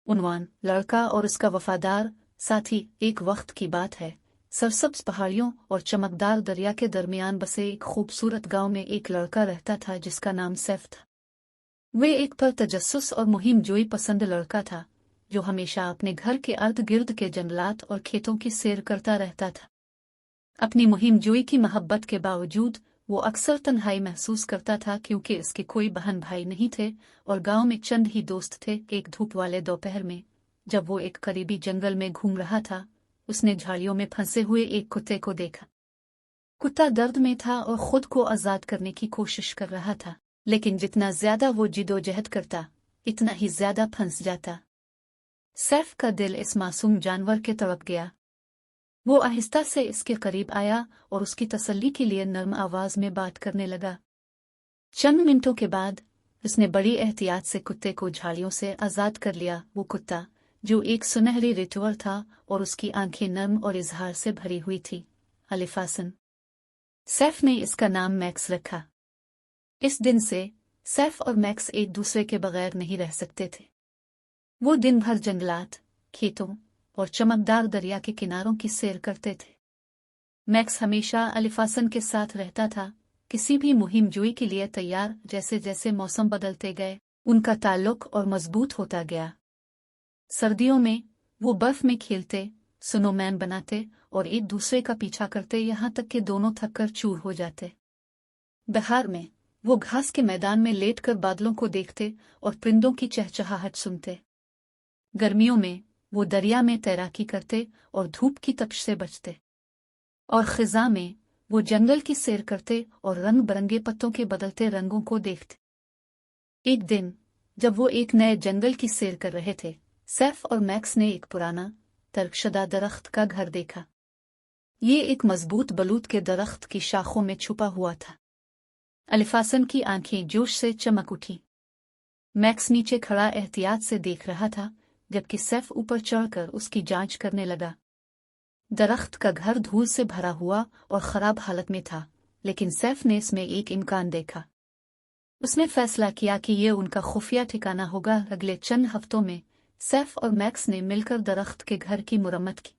उन्वान, लड़का और उसका वफादार साथी। एक वक्त की बात है, सरसब्ज पहाड़ियों और चमकदार दरिया के दरमियान बसे एक खूबसूरत गांव में एक लड़का रहता था जिसका नाम सैफ था। वे एक पर तजस्सुस और मुहिम जोई पसंद लड़का था जो हमेशा अपने घर के अर्द गिर्द के जंगलात और खेतों की सैर करता रहता था। अपनी मुहिम जोई की मोहब्बत के बावजूद वो अक्सर तन्हाई महसूस करता था क्योंकि उसके कोई बहन भाई नहीं थे और गांव में चंद ही दोस्त थे। एक धूप वाले दोपहर में जब वो एक करीबी जंगल में घूम रहा था, उसने झाड़ियों में फंसे हुए एक कुत्ते को देखा। कुत्ता दर्द में था और खुद को आजाद करने की कोशिश कर रहा था, लेकिन जितना ज्यादा वो जिदोजहद करता इतना ही ज्यादा फंस जाता। सैफ का दिल इस मासूम जानवर के तड़प गया। वो आहिस्ता से इसके करीब आया और उसकी तसल्ली के लिए नर्म आवाज में बात करने लगा। चंद मिनटों के बाद उसने बड़ी एहतियात से कुत्ते को झाड़ियों से आजाद कर लिया। वो कुत्ता, जो एक सुनहरी रिट्रीवर था और उसकी आंखें नर्म और इजहार से भरी हुई थी, अलिफासन। सैफ ने इसका नाम मैक्स रखा। इस दिन से सैफ और मैक्स एक दूसरे के बगैर नहीं रह सकते थे। वो दिन भर जंगलात, खेतों और चमकदार दरिया के किनारों की सैर करते थे। मैक्स हमेशा अलिफासन के साथ रहता था, किसी भी मुहिम जोई के लिए तैयार। जैसे जैसे मौसम बदलते गए, उनका ताल्लुक और मजबूत होता गया। सर्दियों में वो बर्फ में खेलते, स्नोमैन बनाते और एक दूसरे का पीछा करते, यहाँ तक कि दोनों थककर चूर हो जाते। बहार में वो घास के मैदान में लेटकर बादलों को देखते और परिंदों की चहचहाहट सुनते। गर्मियों में वो दरिया में तैराकी करते और धूप की तपिश से बचते। और खिज़ां में वो जंगल की सैर करते और रंग बिरंगे पत्तों के बदलते रंगों को देखते। एक दिन जब वो एक नए जंगल की सैर कर रहे थे, सैफ और मैक्स ने एक पुराना तर्कशुदा दरख्त का घर देखा। ये एक मजबूत बलूत के दरख्त की शाखों में छुपा हुआ था। अलिफासन की आंखें जोश से चमक उठी। मैक्स नीचे खड़ा एहतियात से देख रहा था, जबकि सैफ ऊपर चढ़कर उसकी जांच करने लगा। दरख्त का घर धूल से भरा हुआ और खराब हालत में था, लेकिन सैफ ने इसमें एक इम्कान देखा। उसने फैसला किया कि ये उनका खुफिया ठिकाना होगा। अगले चंद हफ्तों में सैफ और मैक्स ने मिलकर दरख्त के घर की मुरम्मत की।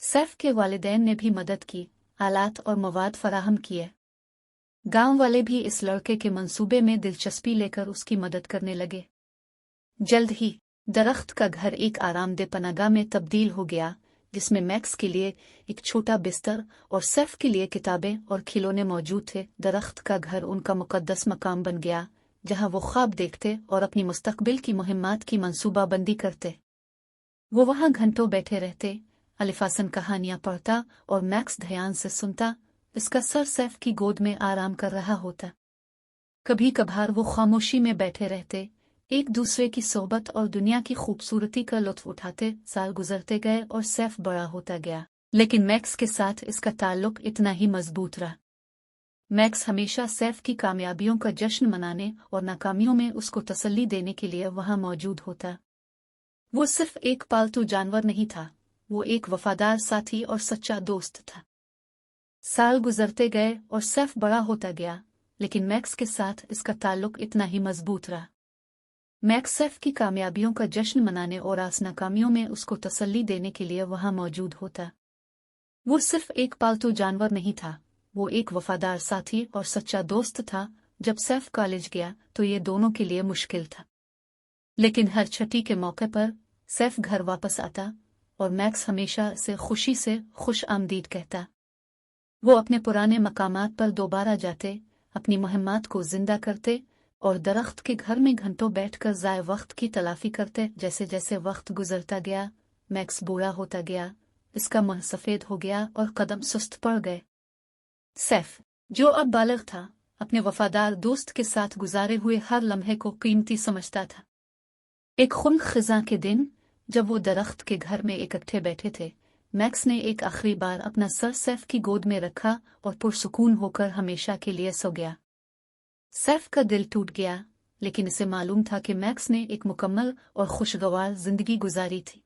सैफ के वालिदैन ने भी मदद की, आलात और मवाद फराहम किए। गांव वाले भी इस लड़के के मंसूबे में दिलचस्पी लेकर उसकी मदद करने लगे। जल्द ही दरख्त का घर एक आरामदेह पनाहगाह में तब्दील हो गया, जिसमें मैक्स के लिए एक छोटा बिस्तर और सैफ के लिए किताबें और खिलौने मौजूद थे। दरख्त का घर उनका मुकद्दस मकाम बन गया, जहां वो ख्वाब देखते और अपनी मुस्तकबिल की मुहिम्मात की मंसूबाबंदी करते। वो वहां घंटों बैठे रहते, अलिफासन कहानियां पढ़ता और मैक्स ध्यान से सुनता। इसका सर सैफ की गोद में आराम कर रहा होता। कभी कभार वो खामोशी में बैठे रहते, एक दूसरे की सोहबत और दुनिया की खूबसूरती का लुत्फ उठाते। साल गुजरते गए और सैफ बड़ा होता गया, लेकिन मैक्स के साथ इसका ताल्लुक इतना ही मजबूत रहा। मैक्स हमेशा सैफ की कामयाबियों का जश्न मनाने और नाकामियों में उसको तसल्ली देने के लिए वहां मौजूद होता। वो सिर्फ एक पालतू जानवर नहीं था, वो एक वफादार साथी और सच्चा दोस्त था। साल गुजरते गए और सैफ बड़ा होता गया, लेकिन मैक्स के साथ इसका ताल्लुक इतना ही मजबूत रहा। मैक्स सैफ की कामयाबियों का जश्न मनाने और नाकामियों में उसको तसल्ली देने के लिए वहां मौजूद होता। वो सिर्फ एक पालतू जानवर नहीं था, वो एक वफादार साथी और सच्चा दोस्त था। जब सैफ कॉलेज गया तो ये दोनों के लिए मुश्किल था, लेकिन हर छुट्टी के मौके पर सैफ घर वापस आता और मैक्स हमेशा इसे खुशी से खुश आमदीद कहता। वो अपने पुराने मकामात पर दोबारा जाते, अपनी मुहिम्मात को जिंदा करते और दरख्त के घर में घंटों बैठकर ज़ाय वक्त की तलाफी करते। जैसे जैसे वक्त गुजरता गया, मैक्स बूढ़ा होता गया, इसका मुंह सफ़ेद हो गया और कदम सुस्त पड़ गए। सैफ, जो अब बालिग था, अपने वफादार दोस्त के साथ गुजारे हुए हर लम्हे को कीमती समझता था। एक खुनखिज़ां के दिन जब वो दरख्त के घर में इकट्ठे बैठे थे, मैक्स ने एक आखिरी बार अपना सर सैफ की गोद में रखा और पुरसुकून होकर हमेशा के लिए सो गया। सैफ का दिल टूट गया, लेकिन इसे मालूम था कि मैक्स ने एक मुकम्मल और खुशगवार जिंदगी गुजारी थी।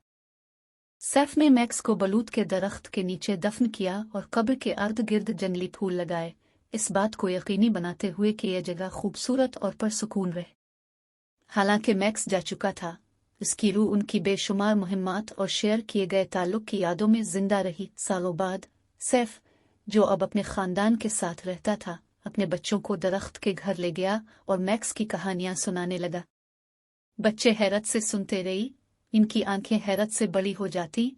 सैफ ने मैक्स को बलूत के दरख्त के नीचे दफन किया और कब्र के अर्द गिर्द जंगली फूल लगाए, इस बात को यकीनी बनाते हुए कि यह जगह खूबसूरत और पुरसुकून रहे। हालांकि मैक्स जा चुका था, उसकी रूह उनकी बेशुमार मुहिम्मात और शेयर किए गए ताल्लुक की यादों में जिंदा रही। सालों बाद सैफ, जो अब अपने खानदान के साथ रहता था, अपने बच्चों को दरख्त के घर ले गया और मैक्स की कहानियां सुनाने लगा। बच्चे हैरत से सुनते रही, इनकी आंखें हैरत से बड़ी हो जाती